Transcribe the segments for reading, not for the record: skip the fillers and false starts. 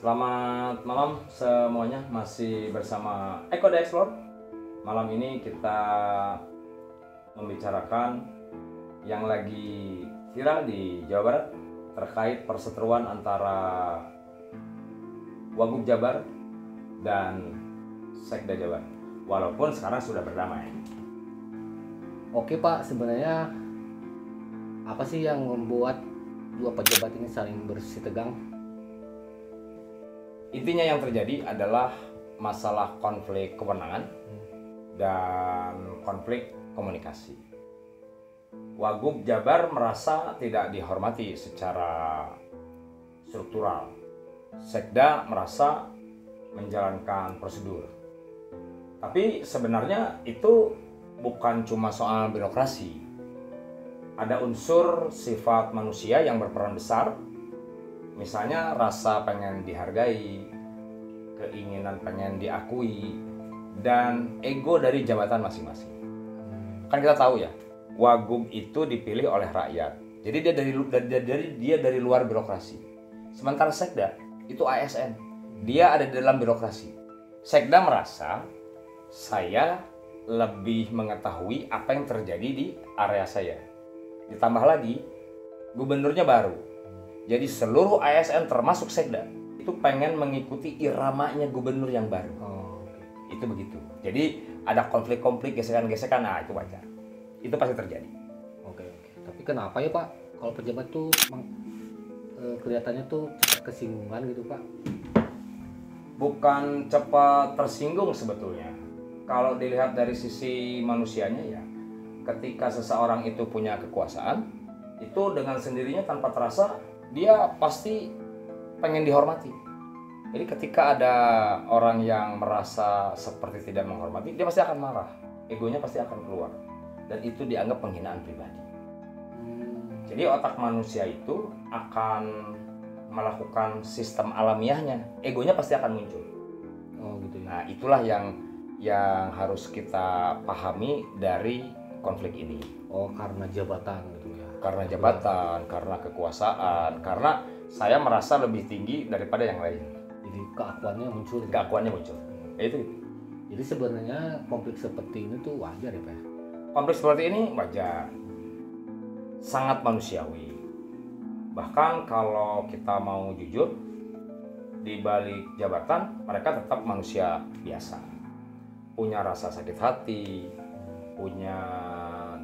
Selamat malam semuanya, masih bersama Eko The Explore. Malam ini kita membicarakan yang lagi viral di Jawa Barat terkait perseteruan antara Wagub Jabar dan Sekda Jabar. Walaupun sekarang sudah berdamai. Oke Pak, sebenarnya apa sih yang membuat dua pejabat ini saling bersih tegang? Intinya yang terjadi adalah masalah konflik kewenangan dan konflik komunikasi. Wagub Jabar merasa tidak dihormati secara struktural. Sekda merasa menjalankan prosedur. Tapi sebenarnya itu bukan cuma soal birokrasi. Ada unsur sifat manusia yang berperan besar. Misalnya rasa pengen dihargai, keinginan pengen diakui, dan ego dari jabatan masing-masing. Kan kita tahu ya, Wagub itu dipilih oleh rakyat. Jadi dia dari luar birokrasi. Sementara Sekda itu ASN. Dia ada di dalam birokrasi. Sekda merasa saya lebih mengetahui apa yang terjadi di area saya. Ditambah lagi, gubernurnya baru. Jadi seluruh ASN termasuk Sekda itu pengen mengikuti iramanya gubernur yang baru. Itu begitu. Jadi ada konflik-konflik, gesekan-gesekan, nah itu wajar. Itu pasti terjadi. Oke. Tapi kenapa ya Pak, kalau pejabat tuh kelihatannya tuh cepat kesinggungan gitu Pak? Bukan cepat tersinggung sebetulnya. Kalau dilihat dari sisi manusianya ya, ketika seseorang itu punya kekuasaan, itu dengan sendirinya tanpa terasa dia pasti pengen dihormati. Jadi ketika ada orang yang merasa seperti tidak menghormati, dia pasti akan marah. Egonya pasti akan keluar. Dan itu dianggap penghinaan pribadi. Jadi otak manusia itu akan melakukan sistem alamiahnya. Egonya pasti akan muncul. Oh gitu ya. Nah itulah yang harus kita pahami dari konflik ini. Oh karena jabatan gitu ya. Karena jabatan, karena kekuasaan, karena saya merasa lebih tinggi daripada yang lain. Jadi keakuannya muncul. Keakuannya muncul. Ya, itu. Jadi sebenarnya konflik seperti ini tuh wajar ya Pak? Konflik seperti ini wajar, sangat manusiawi. Bahkan kalau kita mau jujur, di balik jabatan mereka tetap manusia biasa, punya rasa sakit hati, punya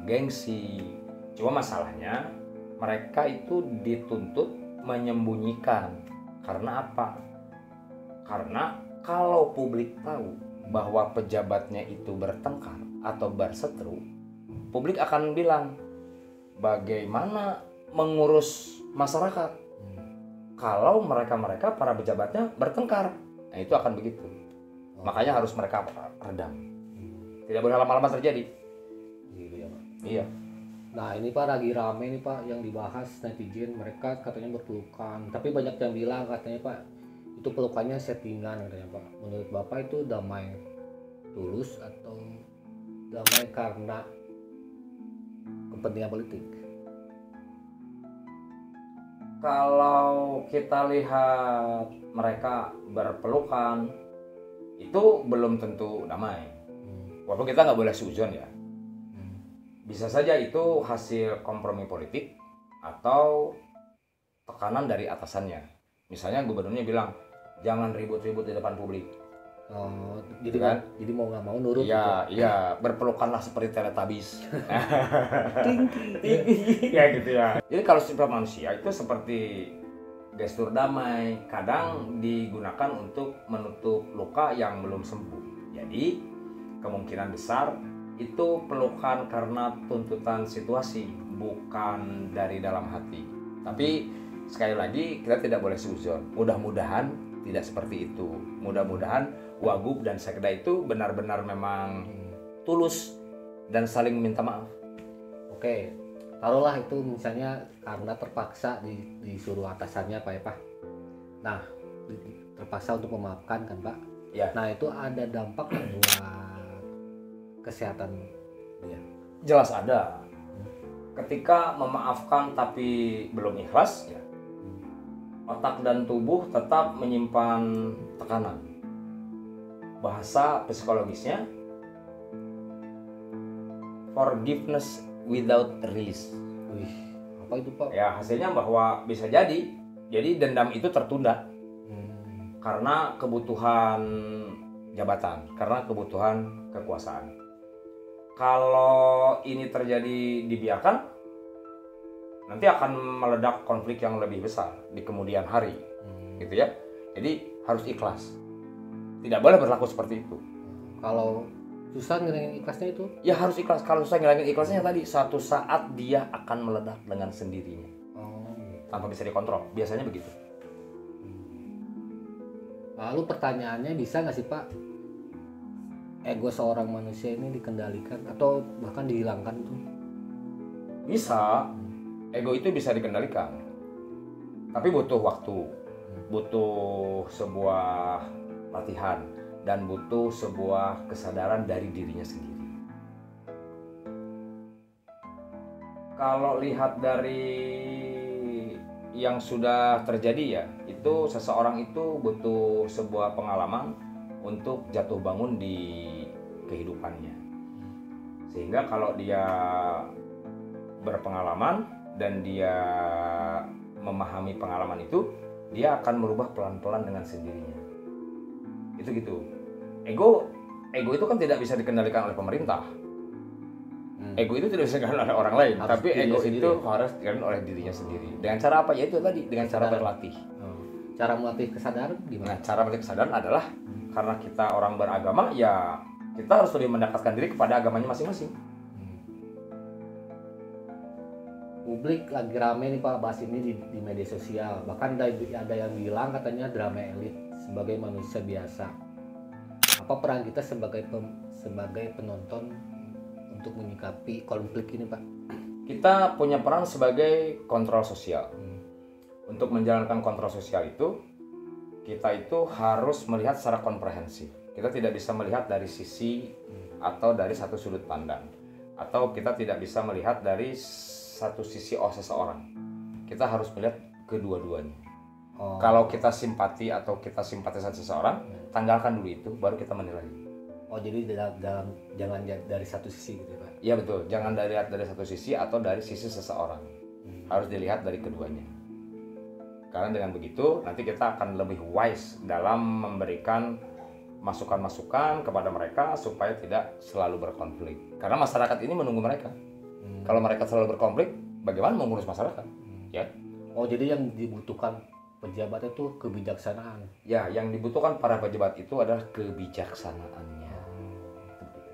gengsi. Cuma masalahnya mereka itu dituntut menyembunyikan. Karena apa? Karena kalau publik tahu bahwa pejabatnya itu bertengkar atau berseteru, publik akan bilang bagaimana mengurus masyarakat kalau mereka para pejabatnya bertengkar. Nah itu akan begitu. Makanya harus mereka redam. Tidak boleh lama-lama terjadi. Gitu ya Pak. Iya. Nah ini Pak lagi rame nih Pak yang dibahas netizen, mereka katanya berpelukan. Tapi banyak yang bilang katanya Pak itu pelukannya settingan katanya Pak. Menurut Bapak itu damai tulus atau damai karena kepentingan politik? Kalau kita lihat mereka berpelukan, itu belum tentu damai. Walaupun kita nggak boleh suzon ya. Bisa saja itu hasil kompromi politik atau tekanan dari atasannya. Misalnya gubernurnya bilang, jangan ribut-ribut di depan publik. Oh, Gitu kan? Jadi mau nggak mau nurut. Iya, gitu. iya, berpelukanlah seperti Teletubbies. Ya gitu ya. Jadi kalau sifat manusia itu seperti gestur damai, kadang digunakan untuk menutup luka yang belum sembuh. Jadi kemungkinan besar itu pelukan karena tuntutan situasi, bukan dari dalam hati. Tapi sekali lagi kita tidak boleh suzon. Mudah-mudahan tidak seperti itu. Mudah-mudahan Wagub dan Sekda itu benar-benar memang tulus dan saling minta maaf. Oke, taruhlah itu misalnya karena terpaksa disuruh atasannya Pak ya Pak. Nah, terpaksa untuk memaafkan kan Pak. Ya. Nah itu ada dampak nggak buat kesehatan dia? Jelas ada. Ketika memaafkan tapi belum ikhlas, ya Otak dan tubuh tetap menyimpan tekanan. Bahasa psikologisnya forgiveness without release. Wih, apa itu Pak? Ya, hasilnya bahwa bisa jadi dendam itu tertunda karena kebutuhan jabatan, karena kebutuhan kekuasaan. Kalau ini terjadi dibiarkan, nanti akan meledak konflik yang lebih besar di kemudian hari, gitu ya. Jadi harus ikhlas. Tidak boleh berlaku seperti itu. Kalau susah ngilangin ikhlasnya itu? Ya harus ikhlas. Kalau susah ngilangin ikhlasnya tadi, suatu saat dia akan meledak dengan sendirinya. Tanpa bisa dikontrol. Biasanya begitu. Lalu pertanyaannya, bisa nggak sih Pak ego seorang manusia ini dikendalikan atau bahkan dihilangkan tuh? Bisa. Ego itu bisa dikendalikan. Tapi butuh waktu. Butuh sebuah latihan. Dan butuh sebuah kesadaran dari dirinya sendiri. Kalau lihat dari yang sudah terjadi ya, itu seseorang itu butuh sebuah pengalaman untuk jatuh bangun di kehidupannya. Sehingga kalau dia berpengalaman dan dia memahami pengalaman itu, dia akan merubah pelan-pelan dengan sendirinya. Itu gitu. Ego itu kan tidak bisa dikendalikan oleh pemerintah. Ego itu tidak bisa dikendalikan oleh orang lain, tapi ego itu harus dikendalikan oleh dirinya sendiri. Dengan cara apa? Ya itu tadi, dengan cara berlatih. Cara melatih kesadaran gimana? Nah, cara melatih kesadaran adalah karena kita orang beragama, ya kita harus lebih mendekatkan diri kepada agamanya masing-masing. Publik lagi rame nih Pak bahas ini di media sosial. Bahkan ada yang bilang katanya drama elit sebagai manusia biasa. Apa peran kita sebagai penonton untuk menyikapi konflik ini Pak? Kita punya peran sebagai kontrol sosial. Untuk menjalankan kontrol sosial itu, kita itu harus melihat secara komprehensif. Kita tidak bisa melihat dari sisi atau dari satu sudut pandang, atau kita tidak bisa melihat dari satu sisi seseorang. Kita harus melihat kedua-duanya. Kalau kita simpati atau kita simpatisan seseorang, tanggalkan dulu itu, baru kita menilai. Jadi jangan dari satu sisi gitu Pak? Iya betul, jangan dilihat dari satu sisi atau dari sisi seseorang. Harus dilihat dari keduanya. Karena dengan begitu nanti kita akan lebih wise dalam memberikan masukan-masukan kepada mereka supaya tidak selalu berkonflik. Karena masyarakat ini menunggu mereka. Kalau mereka selalu berkonflik, bagaimana mengurus masyarakat? Ya. Jadi yang dibutuhkan pejabat itu kebijaksanaan. Ya, yang dibutuhkan para pejabat itu adalah kebijaksanaannya.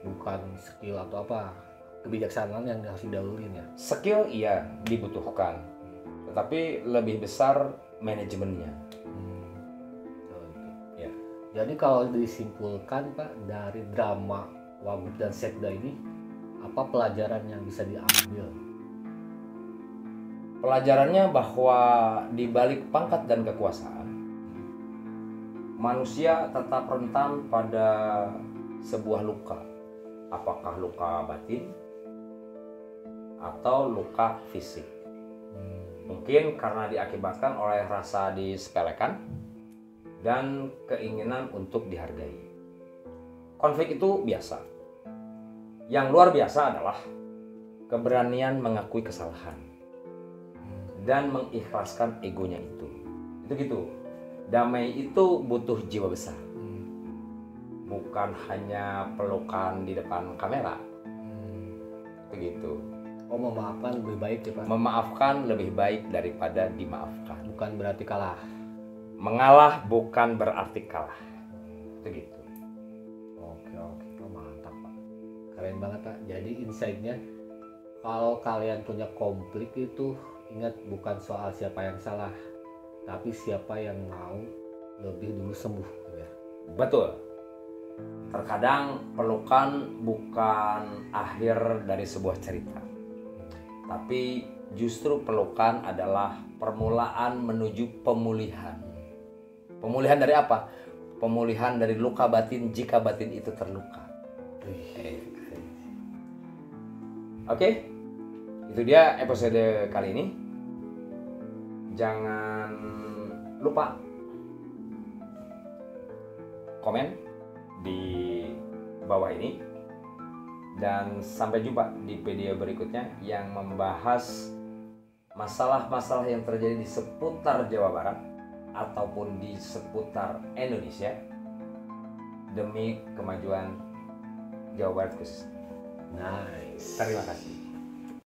Bukan skill atau apa. Kebijaksanaan yang harus didahuluin ya. Skill iya dibutuhkan. Tetapi lebih besar manajemennya. Ya. Jadi kalau disimpulkan Pak dari drama Wagub dan Sekda ini, apa pelajaran yang bisa diambil? Pelajarannya bahwa di balik pangkat dan kekuasaan, manusia tetap rentan pada sebuah luka. Apakah luka batin atau luka fisik? Mungkin karena diakibatkan oleh rasa disepelekan dan keinginan untuk dihargai. Konflik itu biasa. Yang luar biasa adalah keberanian mengakui kesalahan dan mengikhlaskan egonya itu. Itu gitu. Damai itu butuh jiwa besar. Bukan hanya pelukan di depan kamera. Begitu. Memaafkan lebih baik ya Pak? Memaafkan lebih baik daripada dimaafkan. Bukan berarti kalah. Mengalah bukan berarti kalah. Itu gitu. Oke. Mantap Pak. Keren banget Pak. Jadi insight-nya, kalau kalian punya konflik itu, ingat bukan soal siapa yang salah, tapi siapa yang mau lebih dulu sembuh ya. Betul. Terkadang pelukan bukan akhir dari sebuah cerita, tapi justru pelukan adalah permulaan menuju pemulihan. Pemulihan dari apa? Pemulihan dari luka batin jika batin itu terluka. Oke, itu dia episode kali ini. Jangan lupa komen di bawah ini, dan sampai jumpa di video berikutnya yang membahas masalah-masalah yang terjadi di seputar Jawa Barat ataupun di seputar Indonesia demi kemajuan Jawa Barat khusus. Nice. Terima kasih.